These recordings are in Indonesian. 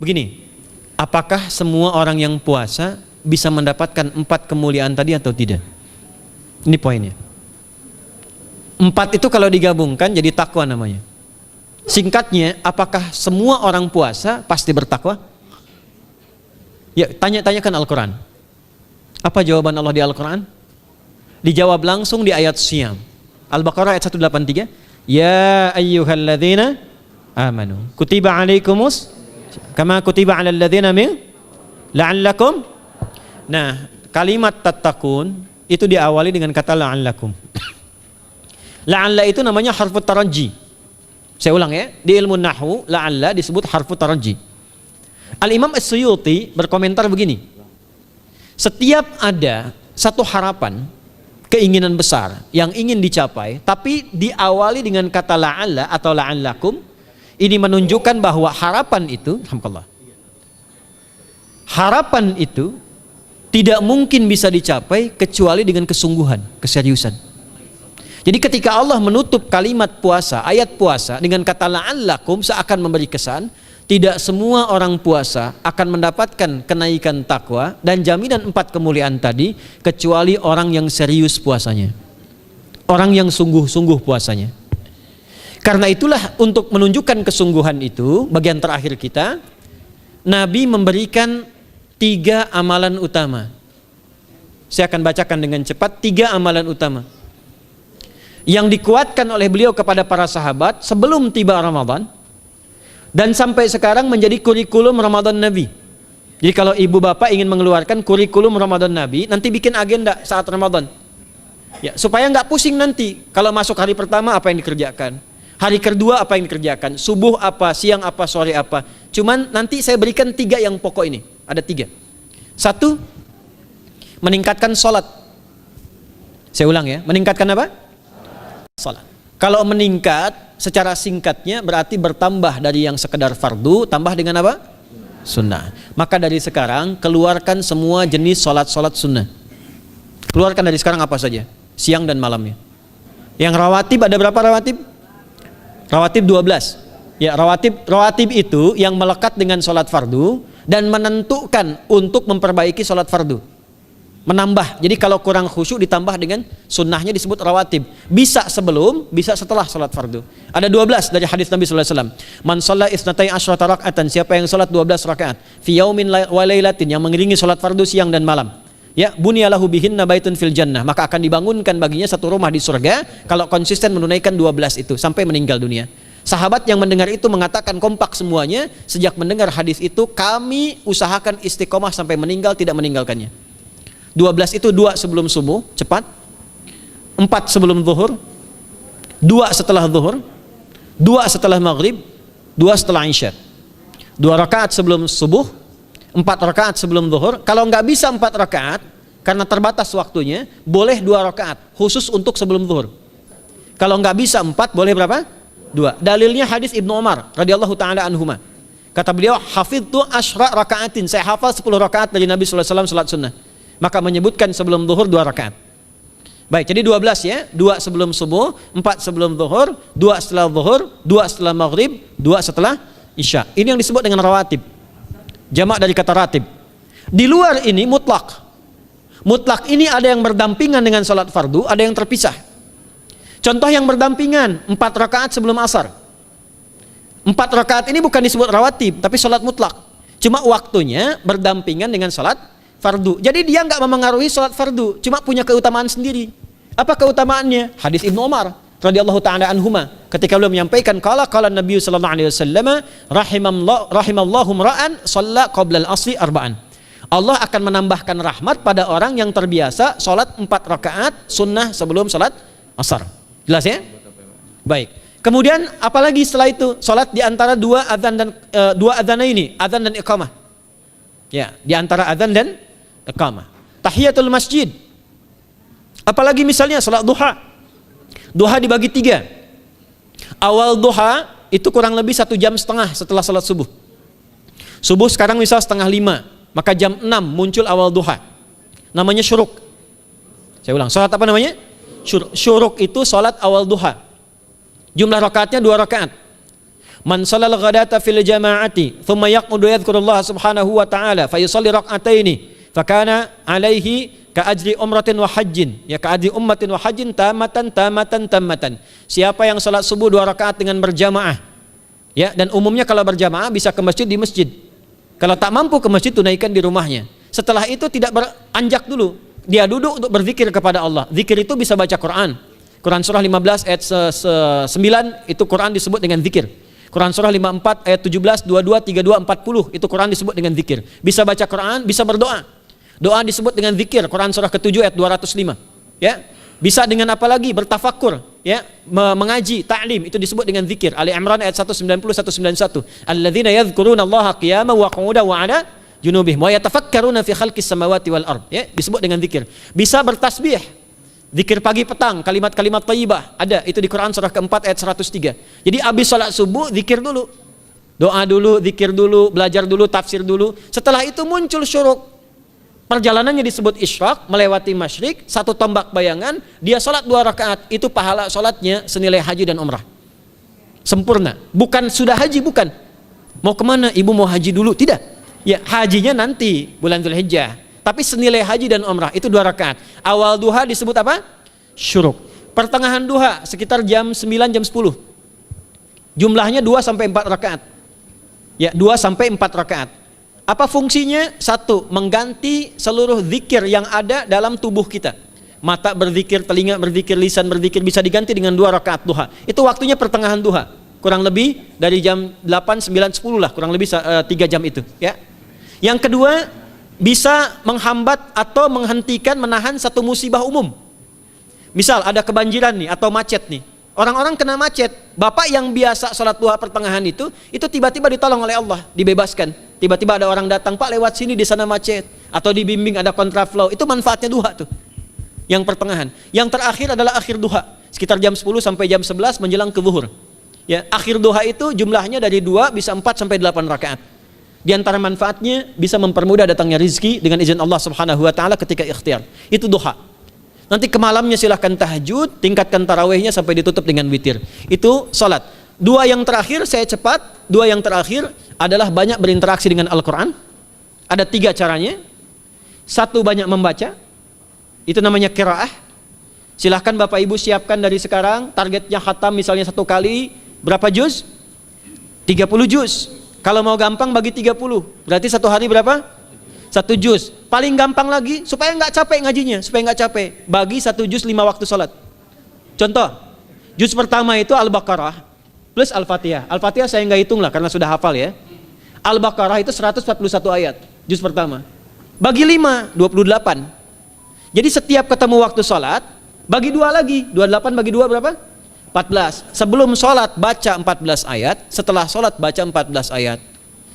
Begini, apakah semua orang yang puasa bisa mendapatkan 4 kemuliaan tadi atau tidak? Ini poinnya. 4 itu kalau digabungkan jadi takwa namanya. Singkatnya, apakah semua orang puasa pasti bertakwa? Ya, tanya-tanyakan Al-Quran. Apa jawaban Allah di Al-Quran? Dijawab langsung di ayat Siyam. Al-Baqarah ayat 183. Ya ayyuhalladzina amanu kutiba alaikumus kama kutiba alal ladzina min la'allakum. Nah, kalimat tattaqun itu diawali dengan kata la'allakum. La'alla itu namanya harfut taraji. Saya ulang ya, di ilmu nahwu la'alla disebut harfut taraji. Al-Imam As-Suyuti berkomentar begini. Setiap ada satu harapan, keinginan besar yang ingin dicapai, tapi diawali dengan kata la'alla atau la'allakum, ini menunjukkan bahwa harapan itu, alhamdulillah, harapan itu tidak mungkin bisa dicapai kecuali dengan kesungguhan, keseriusan. Jadi ketika Allah menutup kalimat puasa, ayat puasa dengan kata la'allakum, seakan memberi kesan tidak semua orang puasa akan mendapatkan kenaikan takwa dan jaminan 4 kemuliaan tadi kecuali orang yang serius puasanya, orang yang sungguh-sungguh puasanya. Karena itulah, untuk menunjukkan kesungguhan itu, bagian terakhir kita, Nabi memberikan 3 amalan utama. Saya akan bacakan dengan cepat 3 amalan utama yang dikuatkan oleh beliau kepada para sahabat sebelum tiba Ramadan, dan sampai sekarang menjadi kurikulum Ramadan Nabi. Jadi kalau ibu bapak ingin mengeluarkan kurikulum Ramadan Nabi, nanti bikin agenda saat Ramadan, ya, supaya nggak pusing nanti. Kalau masuk hari pertama apa yang dikerjakan, hari kedua apa yang dikerjakan, subuh apa, siang apa, sore apa. Cuman nanti saya berikan 3 yang pokok ini. Ada 3. 1, meningkatkan sholat. Saya ulang ya, meningkatkan apa? Sholat. Kalau meningkat secara singkatnya berarti bertambah dari yang sekedar fardu, tambah dengan apa? Sunnah. Maka dari sekarang keluarkan semua jenis sholat-sholat sunnah. Keluarkan dari sekarang apa saja, siang dan malamnya. Yang rawatib, ada berapa rawatib? Rawatib 12. Ya, rawatib itu yang melekat dengan sholat fardu dan menentukan untuk memperbaiki sholat fardu. Menambah, jadi kalau kurang khusyuk ditambah dengan sunnahnya disebut rawatib. Bisa sebelum, bisa setelah sholat fardu. Ada 12 dari hadis Nabi SAW. Man shalla isnatai asyrata raka'atan, siapa yang sholat 12 rakaat fi yaumin wa lailatin, yang mengiringi sholat fardu siang dan malam, ya, bunyalahu bihinna baitun fil jannah, maka akan dibangunkan baginya satu rumah di surga kalau konsisten menunaikan 12 itu sampai meninggal dunia. Sahabat yang mendengar itu mengatakan kompak semuanya, sejak mendengar hadis itu kami usahakan istiqomah sampai meninggal tidak meninggalkannya. 12 itu 2 sebelum subuh, cepat. 4 sebelum zuhur, 2 setelah zuhur, 2 setelah maghrib, 2 setelah isya. 2 rakaat sebelum subuh, 4 rakaat sebelum zuhur. Kalau nggak bisa 4 rakaat karena terbatas waktunya, boleh 2 rakaat khusus untuk sebelum zuhur. Kalau nggak bisa 4, boleh berapa? 2. Dalilnya hadis Ibnu Umar radhiyallahu taala anhuma. Kata beliau, hafidtu asyra rakaatin, saya hafal 10 rakaat dari Nabi sallallahu alaihi wasallam salat sunnah. Maka menyebutkan sebelum zuhur 2 rakaat. Baik, jadi 12 ya. 2 sebelum subuh, 4 sebelum zuhur, 2 setelah zuhur, 2 setelah maghrib, 2 setelah isya. Ini yang disebut dengan rawatib. Jamak dari kata ratib. Di luar ini mutlak. Mutlak ini ada yang berdampingan dengan salat fardu, ada yang terpisah. Contoh yang berdampingan, 4 rakaat sebelum asar. 4 rakaat ini bukan disebut rawatib, tapi salat mutlak. Cuma waktunya berdampingan dengan salat fardu. Jadi dia nggak memengaruhi sholat fardu, cuma punya keutamaan sendiri. Apa keutamaannya? Hadis Ibnu Umar radhiyallahu taala anhuma, ketika beliau menyampaikan qala Nabi sallallahu alaihi wasallam rahimallahu ra'an shalla qabla al-asri arba'an. Allah akan menambahkan rahmat pada orang yang terbiasa sholat 4 rakaat sunnah sebelum sholat asar. Jelas ya? Baik. Kemudian apalagi setelah itu? Sholat di antara 2 adzan dan 2 adzan ini, adzan dan iqamah. Ya, di antara adzan dan iqamah. Tahiyatul masjid. Apalagi misalnya salat duha. Duha dibagi 3. Awal duha itu kurang lebih 1,5 jam setelah salat subuh. Subuh sekarang misal 4:30, maka jam 6 muncul awal duha. Namanya syuruk. Saya ulang, salat apa namanya? Syuruk itu salat awal duha. Jumlah rakaatnya 2 rakaat. Man shalal ghadata fil jama'ati thumma yaqudu yadhkurullah subhanahu wa ta'ala fa yusalli rak'ataini fa kana alaihi ka ajri umratin wa hajjin, ya ka ajri ummatin wa hajjin tamatan. Siapa yang salat subuh 2 rakaat dengan berjamaah, ya, dan umumnya kalau berjamaah bisa ke masjid di masjid. Kalau tak mampu ke masjid, tunaikan di rumahnya. Setelah itu tidak beranjak dulu, dia duduk untuk berzikir kepada Allah. Zikir itu bisa baca Quran. Quran surah 15 ayat 9 itu Quran disebut dengan zikir. Quran surah 54 ayat 17, 22, 32, 40 itu Quran disebut dengan zikir. Bisa baca Quran, bisa berdoa. Doa disebut dengan zikir, Quran surah ke-7 ayat 205. Ya. Bisa dengan apa lagi? Bertafakkur, ya, mengaji, ta'lim, itu disebut dengan zikir. Ali Imran ayat 190 191. Alladzina yadhkuruna Allaha qiyaman wa qu'udan wa 'ala junubihim wa yatafakkaruna fi khalqis samawati wal ard. Ya, disebut dengan zikir. Bisa bertasbih. Zikir pagi petang, kalimat-kalimat thayyibah, ada itu di Quran surah ke-4 ayat 103. Jadi habis salat subuh zikir dulu. Doa dulu, zikir dulu, belajar dulu, tafsir dulu. Setelah itu muncul syuruk. Perjalanannya disebut isyraq, melewati masyrik, 1 tombak bayangan, dia salat 2 rakaat, itu pahala salatnya senilai haji dan umrah. Sempurna. Bukan sudah haji, bukan. Mau kemana? Ibu mau haji dulu? Tidak. Ya, hajinya nanti bulan Dzulhijjah. Tapi senilai haji dan umrah itu 2 rakaat. Awal duha disebut apa? Syuruk. Pertengahan duha sekitar jam 9 jam 10. Jumlahnya 2 sampai 4 rakaat. Ya, 2 sampai 4 rakaat. Apa fungsinya? 1, mengganti seluruh zikir yang ada dalam tubuh kita. Mata berzikir, telinga berzikir, lisan berzikir, bisa diganti dengan 2 rakaat duha. Itu waktunya pertengahan duha. Kurang lebih dari jam 8, 9, 10 lah, kurang lebih 3 jam itu, ya. Yang kedua, bisa menghambat atau menghentikan, menahan satu musibah umum. Misal ada kebanjiran nih atau macet nih. Orang-orang kena macet. Bapak yang biasa sholat duha pertengahan itu tiba-tiba ditolong oleh Allah, dibebaskan. Tiba-tiba ada orang datang, Pak lewat sini di sana macet. Atau dibimbing ada kontraflow. Itu manfaatnya duha tuh. Yang pertengahan. Yang terakhir adalah akhir duha. Sekitar jam 10 sampai jam 11 menjelang ke zuhur. Ya, akhir duha itu jumlahnya dari 2 bisa 4 sampai 8 rakaat. Di antara manfaatnya bisa mempermudah datangnya rezeki dengan izin Allah Subhanahu wa taala ketika ikhtiar. Itu duha. Nanti ke malamnya silahkan tahajud, tingkatkan tarawihnya sampai ditutup dengan witir. Itu salat. 2 yang terakhir saya cepat, 2 yang terakhir adalah banyak berinteraksi dengan Al-Qur'an. Ada 3 caranya. 1, banyak membaca. Itu namanya qiraah. Silahkan Bapak Ibu siapkan dari sekarang, targetnya khatam misalnya 1 kali berapa juz? 30 juz. Kalau mau gampang bagi 30, berarti 1 hari berapa? 1 juz. Paling gampang lagi supaya nggak capek ngajinya, supaya nggak capek, bagi 1 juz 5 waktu sholat. Contoh, juz pertama itu Al-Baqarah plus Al-Fatihah. Al-Fatihah saya nggak hitung lah karena sudah hafal ya. Al-Baqarah itu 141 ayat, juz pertama. Bagi 5, 28. Jadi setiap ketemu waktu sholat, bagi 2 lagi, 28 bagi 2 berapa? 14. Sebelum sholat baca 14 ayat, setelah sholat baca 14 ayat.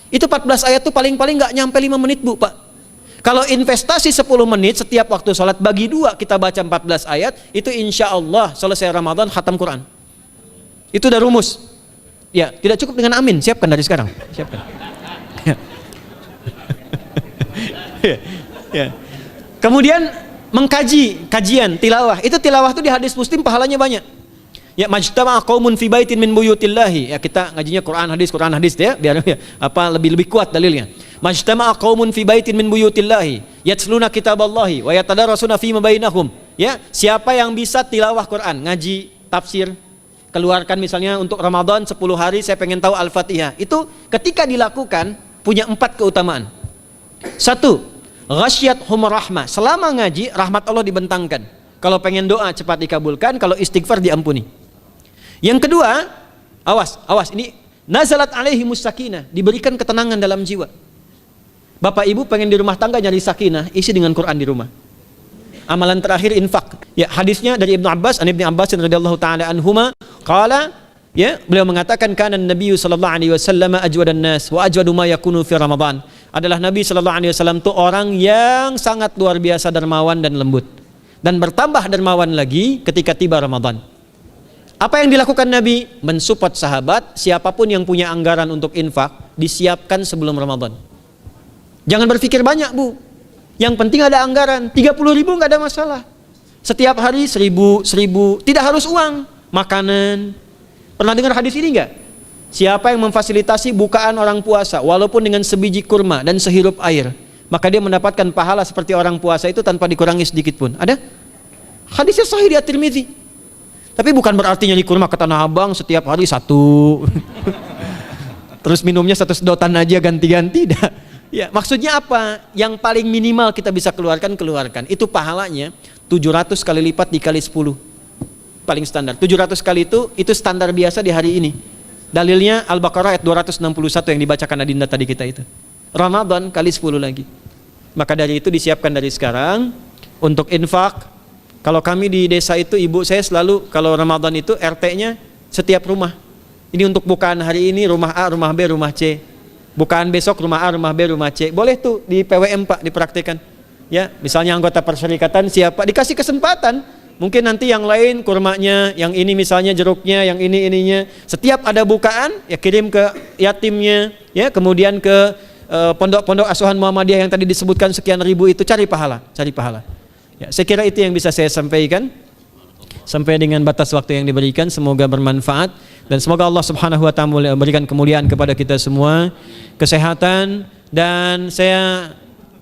Itu 14 ayat tuh paling-paling nggak nyampe 5 menit Bu, Pak. Kalau investasi 10 menit setiap waktu sholat, bagi 2 kita baca 14 ayat, itu insya Allah selesai Ramadan khatam Quran. Itu udah rumus. Ya, tidak cukup dengan amin, siapkan dari sekarang. Siapkan. Ya. Ya. Kemudian mengkaji, kajian, tilawah. Itu tilawah itu di hadis Muslim pahalanya banyak. Ya, majtama'a qaumun fi baitin min buyutillahi. Ya, kita ngajinya Quran hadis ya, biar ya, lebih kuat dalilnya. Majtama'a qaumun fi baitin min buyutillahi yatluna kitaballahi wa yatadarasuna fima bainahum. Ya, siapa yang bisa tilawah Quran, ngaji, tafsir, keluarkan misalnya untuk Ramadan 10 hari saya pengen tahu Al-Fatihah. Itu ketika dilakukan punya 4 keutamaan. 1, ghasyiyatuhum rahmah. Selama ngaji rahmat Allah dibentangkan. Kalau pengen doa cepat dikabulkan, kalau istighfar diampuni. Yang kedua, awas ini nazalat alaihimus sakinah, diberikan ketenangan dalam jiwa. Bapak Ibu pengen di rumah tangga nyari sakinah, isi dengan Quran di rumah. Amalan terakhir infak. Ya, hadisnya dari Ibnu Abbas, an Ibnu Abbas radhiyallahu taala anhuma, qala, ya, beliau mengatakan kana Nabi sallallahu alaihi wasallam ajwadan nas wa ajwadu ma yakunu fi Ramadan. Adalah Nabi sallallahu alaihi wasallam itu orang yang sangat luar biasa dermawan dan lembut. Dan bertambah dermawan lagi ketika tiba Ramadan. Apa yang dilakukan Nabi? Mensupport sahabat, siapapun yang punya anggaran untuk infak, disiapkan sebelum Ramadan. Jangan berpikir banyak Bu. Yang penting ada anggaran, 30.000 nggak ada masalah. Setiap hari 1.000, tidak harus uang, makanan. Pernah dengar hadis ini nggak? Siapa yang memfasilitasi bukaan orang puasa walaupun dengan sebiji kurma dan sehirup air, maka dia mendapatkan pahala seperti orang puasa itu tanpa dikurangi sedikit pun. Ada? Hadisnya sahih di At-Tirmidzi. Tapi bukan berarti nyari kurma ke Tanah Abang setiap hari satu. Terus minumnya satu sedotan aja ganti-ganti. Ya, maksudnya apa? Yang paling minimal kita bisa keluarkan. Itu pahalanya 700 kali lipat dikali 10. Paling standar. 700 kali itu standar biasa di hari ini. Dalilnya Al-Baqarah ayat 261 yang dibacakan Adinda tadi kita itu. Ramadan kali 10 lagi. Maka dari itu disiapkan dari sekarang untuk infak. Kalau kami di desa itu, ibu saya selalu kalau Ramadan itu RT-nya setiap rumah. Ini untuk bukaan hari ini rumah A, rumah B, rumah C. Bukaan besok rumah A, rumah B, rumah C. Boleh tuh di PWM Pak dipraktikkan. Ya, misalnya anggota perserikatan siapa dikasih kesempatan. Mungkin nanti yang lain kurmanya, yang ini misalnya jeruknya, yang ini ininya. Setiap ada bukaan ya kirim ke yatimnya, ya kemudian ke pondok-pondok asuhan Muhammadiyah yang tadi disebutkan sekian ribu itu, cari pahala. Ya, saya kira itu yang bisa saya sampaikan. Sampai dengan batas waktu yang diberikan, semoga bermanfaat dan semoga Allah Subhanahu wa taala memberikan kemuliaan kepada kita semua, kesehatan, dan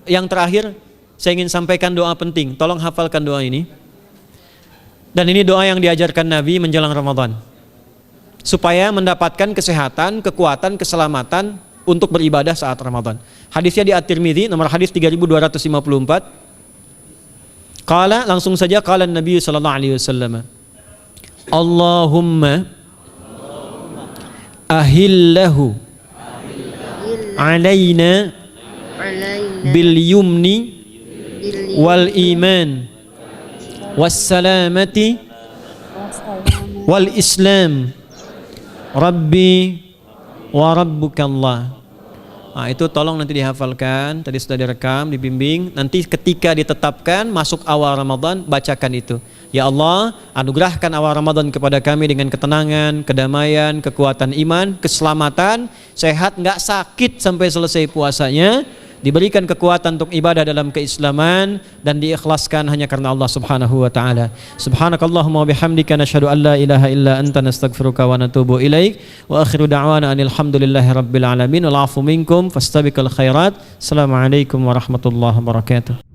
yang terakhir saya ingin sampaikan doa penting. Tolong hafalkan doa ini. Dan ini doa yang diajarkan Nabi menjelang Ramadan. Supaya mendapatkan kesehatan, kekuatan, keselamatan untuk beribadah saat Ramadan. Hadisnya di At-Tirmidzi nomor hadis 3254. Qala, langsung saja qala Nabi sallallahu alaihi wasallam. Allahumma ahillahu alaina bil yumni wal iman was salamati wal islam rabbi wa rabbukallah. Nah, itu tolong nanti dihafalkan, tadi sudah direkam, dibimbing. Nanti ketika ditetapkan masuk awal Ramadan, bacakan itu. Ya Allah, anugerahkan awal Ramadan kepada kami dengan ketenangan, kedamaian, kekuatan iman, keselamatan, sehat, nggak sakit sampai selesai puasanya, diberikan kekuatan untuk ibadah dalam keislaman dan diikhlaskan hanya karena Allah Subhanahu wa taala. Subhanakallahumma wa bihamdika nasyhadu an la ilaha illa anta nastaghfiruka wa natubu ilaik wa akhiru da'wana anil hamdulillahi rabbil alamin wal 'afu minkum fastabiqul khairat. Assalamualaikum warahmatullahi wabarakatuh.